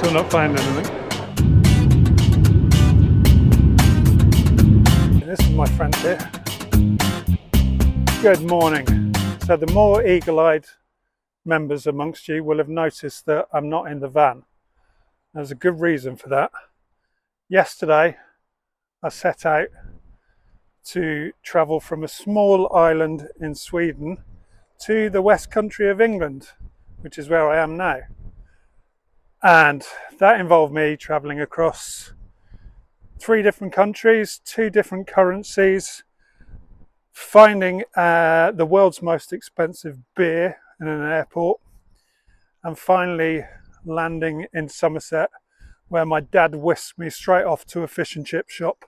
Still not finding anything. This is my friend here. Good morning. So the more eagle-eyed members amongst you will have noticed that I'm not in the van. There's a good reason for that. Yesterday I set out to travel from a small island in Sweden to the west country of England, which is where I am now. And that involved me travelling across 3 different countries, 2 different currencies, finding the world's most expensive beer in an airport, and finally landing in Somerset, where my dad whisked me straight off to a fish and chip shop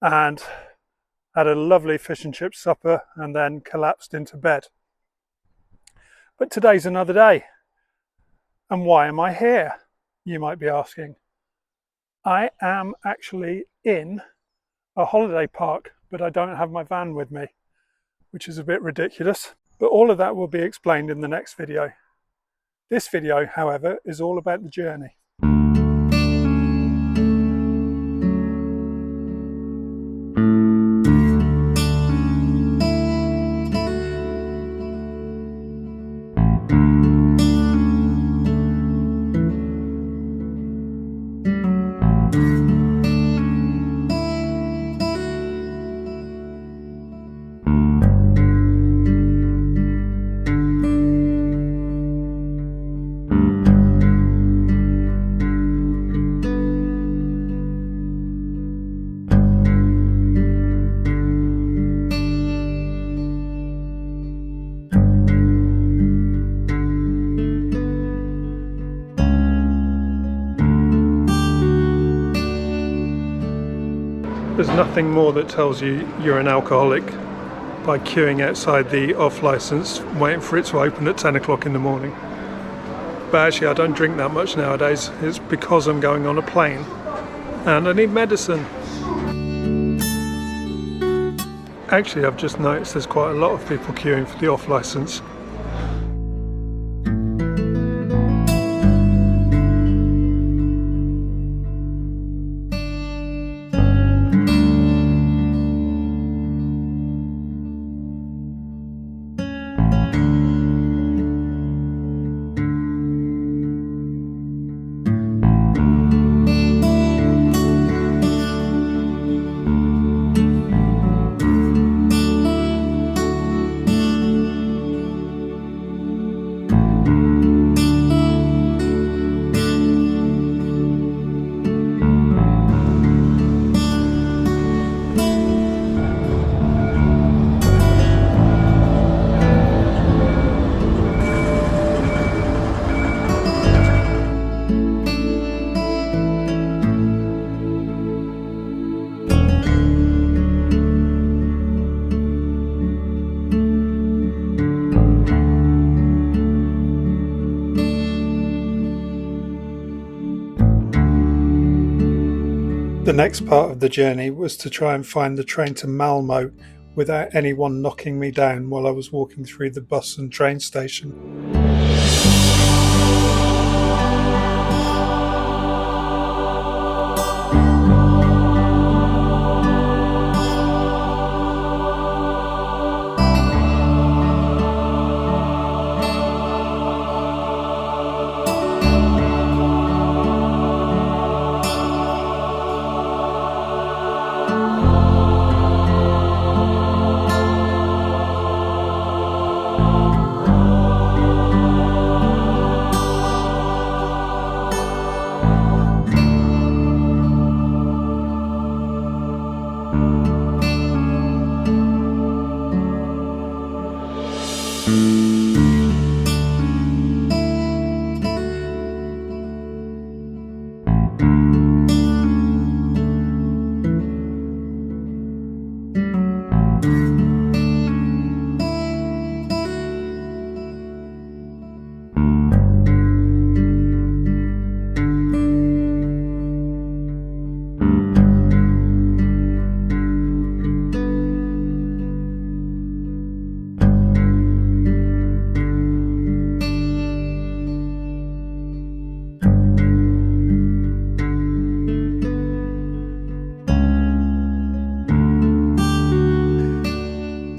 and had a lovely fish and chip supper and then collapsed into bed. But today's another day. And why am I here, you might be asking? I am actually in a holiday park, but I don't have my van with me, which is a bit ridiculous. But all of that will be explained in the next video. This video, however, is all about the journey. There's nothing more that tells you you're an alcoholic by queuing outside the off licence, waiting for it to open at 10 o'clock in the morning. But actually I don't drink that much nowadays. It's because I'm going on a plane and I need medicine. Actually, I've just noticed there's quite a lot of people queuing for the off licence. The next part of the journey was to try and find the train to Malmo without anyone knocking me down while I was walking through the bus and train station.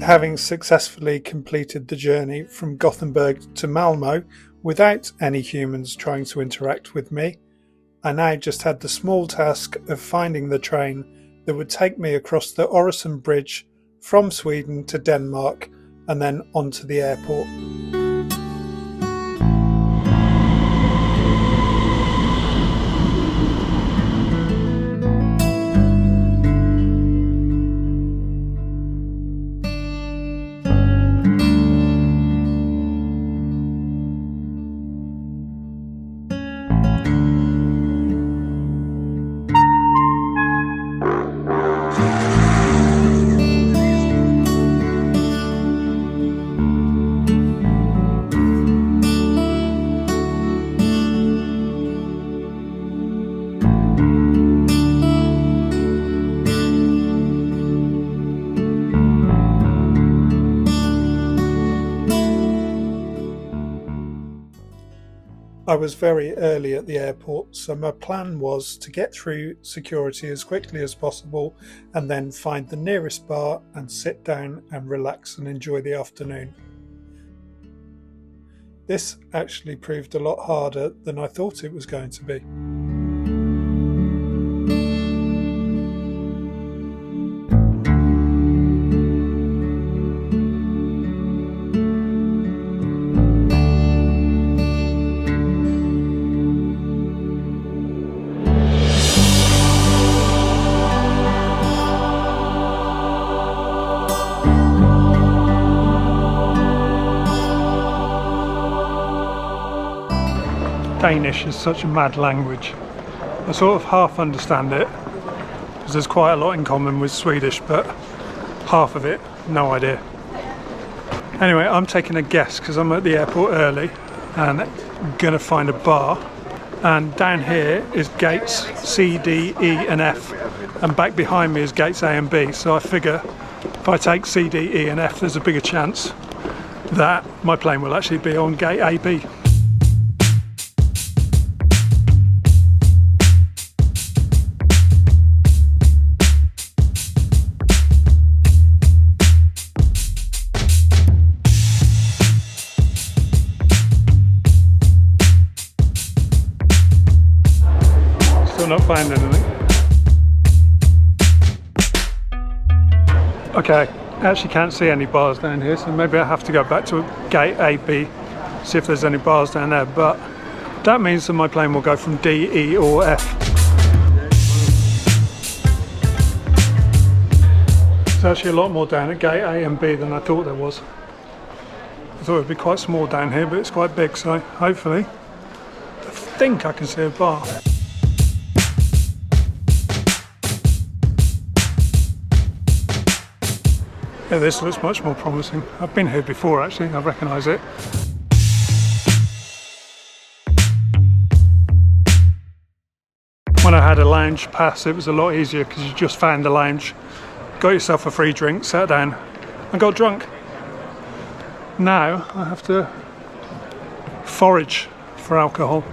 Having successfully completed the journey from Gothenburg to Malmo without any humans trying to interact with me, I now just had the small task of finding the train that would take me across the Öresund Bridge from Sweden to Denmark and then onto the airport. I was very early at the airport, so my plan was to get through security as quickly as possible and then find the nearest bar and sit down and relax and enjoy the afternoon. This actually proved a lot harder than I thought it was going to be. Danish is such a mad language. I sort of half understand it because there's quite a lot in common with Swedish, but half of it, no idea. Anyway, I'm taking a guess because I'm at the airport early and gonna find a bar, and down here is gates C, D, E and F, and back behind me is gates A and B, so I figure if I take C, D, E and F there's a bigger chance that my plane will actually be on gate A, B. Still not finding anything. Okay, I actually can't see any bars down here, so maybe I have to go back to gate AB, see if there's any bars down there, but that means that my plane will go from D, E or F. There's actually a lot more down at gate A and B than I thought there was. I thought it would be quite small down here, but it's quite big, so hopefully I think I can see a bar. Yeah, this looks much more promising. I've been here before actually, I recognise it. When I had a lounge pass it was a lot easier because you just found the lounge, got yourself a free drink, sat down and got drunk. Now I have to forage for alcohol.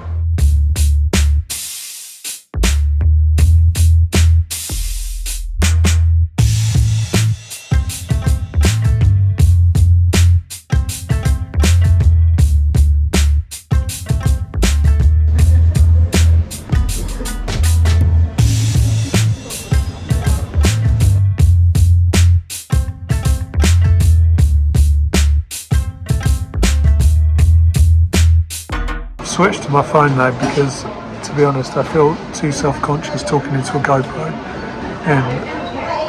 Switched to my phone now because, to be honest, I feel too self-conscious talking into a GoPro in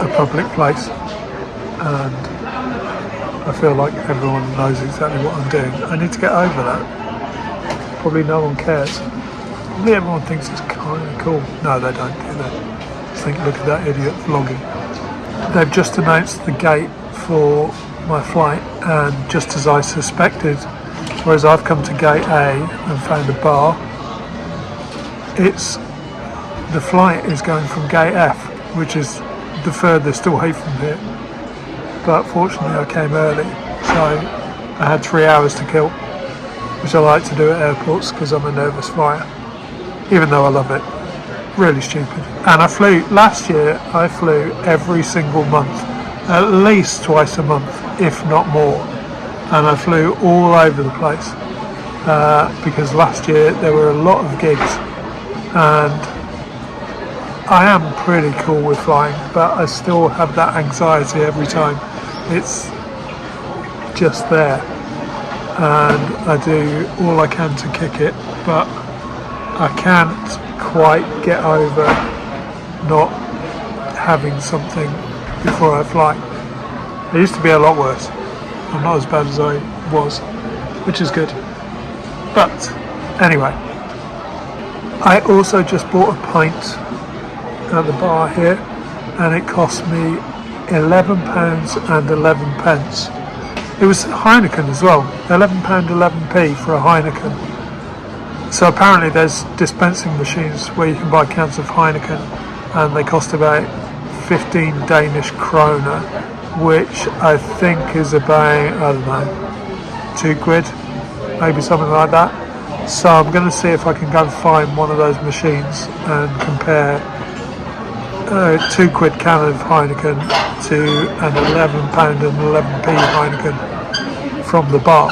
a public place, and I feel like everyone knows exactly what I'm doing. I need to get over that. Probably no one cares. Probably everyone thinks it's kind of cool. No, they don't, do they? Just think, look at that idiot vlogging. They've just announced the gate for my flight, and just as I suspected, whereas I've come to gate A and found a bar, the flight is going from gate F, which is the furthest away from here. But fortunately I came early, so I had 3 hours to kill, which I like to do at airports because I'm a nervous flyer, even though I love it. Really stupid. And last year I flew every single month at least twice a month, if not more. And I flew all over the place because last year there were a lot of gigs, and I am pretty cool with flying, but I still have that anxiety every time. It's just there, and I do all I can to kick it, but I can't quite get over not having something before I fly. It used to be a lot worse. I'm not as bad as I was, which is good. But anyway, I also just bought a pint at the bar here, and it cost me £11.11. It was Heineken as well, £11.11p for a Heineken. So apparently there's dispensing machines where you can buy cans of Heineken, and they cost about 15 Danish kroner, which I think is about, I don't know, £2, maybe something like that. So I'm going to see if I can go and find one of those machines and compare a £2 can of Heineken to an £11.11p Heineken from the bar.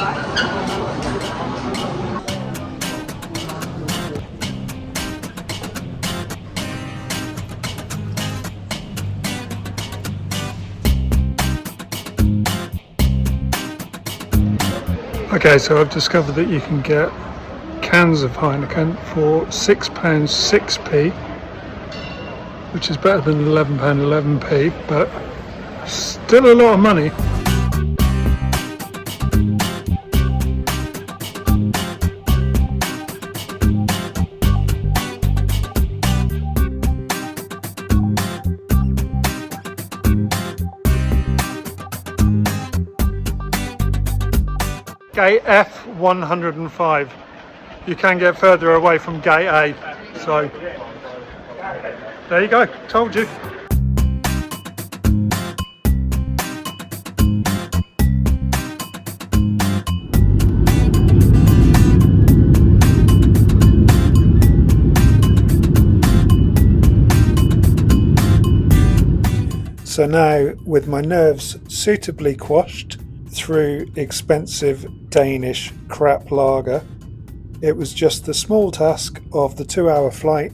Okay, so I've discovered that you can get cans of Heineken for £6.6p, which is better than £11.11p, but still a lot of money. Gate F105. You can get further away from Gate A, so there you go, told you. So now, with my nerves suitably quashed through expensive Danish crap lager, it was just the small task of the 2-hour flight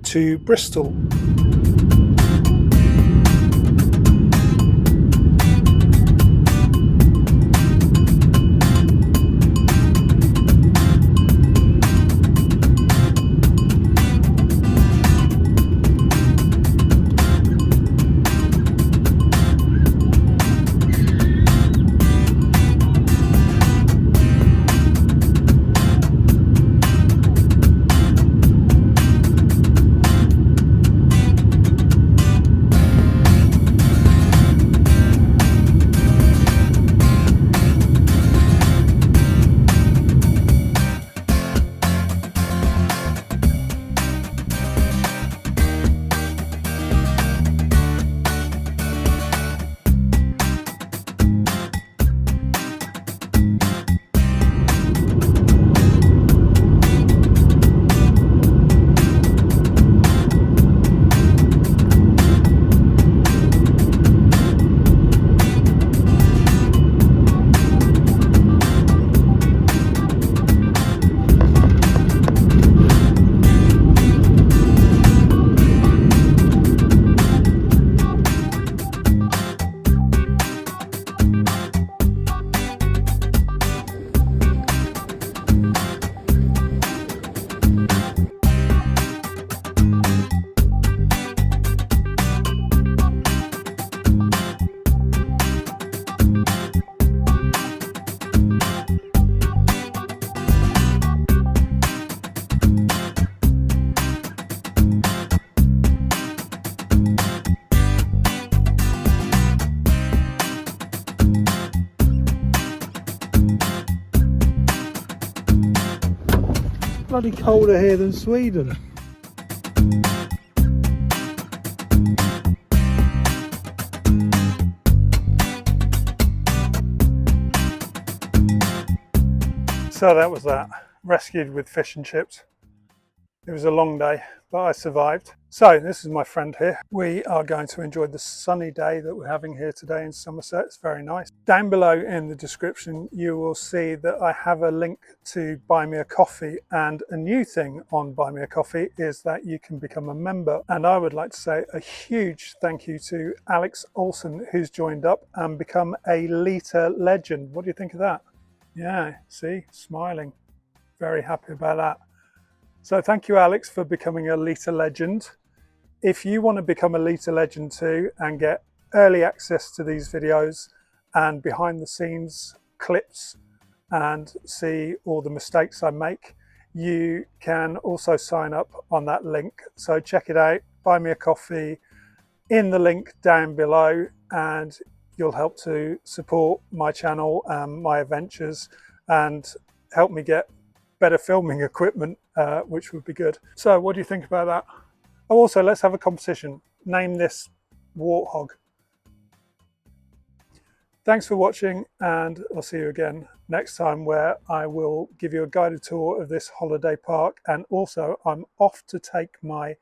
to Bristol. Bloody colder here than Sweden. So that was that. Rescued with fish and chips. It was a long day, but I survived. So this is my friend here. We are going to enjoy the sunny day that we're having here today in Somerset. It's very nice. Down below in the description you will see that I have a link to buy me a coffee, and a new thing on buy me a coffee is that you can become a member. And I would like to say a huge thank you to Alex Olsen, who's joined up and become a Litre Legend. What do you think of that? Yeah, see, smiling. Very happy about that. So thank you, Alex, for becoming a Litre Legend. If you want to become a Litre Legend too and get early access to these videos and behind the scenes clips and see all the mistakes I make, you can also sign up on that link. So check it out, buy me a coffee in the link down below, and you'll help to support my channel and my adventures and help me get better filming equipment, which would be good. So what do you think about that? Oh, also, let's have a competition. Name this warthog. Thanks for watching, and I'll see you again next time, where I will give you a guided tour of this holiday park. And also, I'm off to take my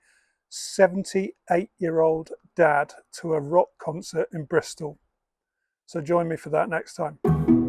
78-year-old dad to a rock concert in Bristol. So join me for that next time.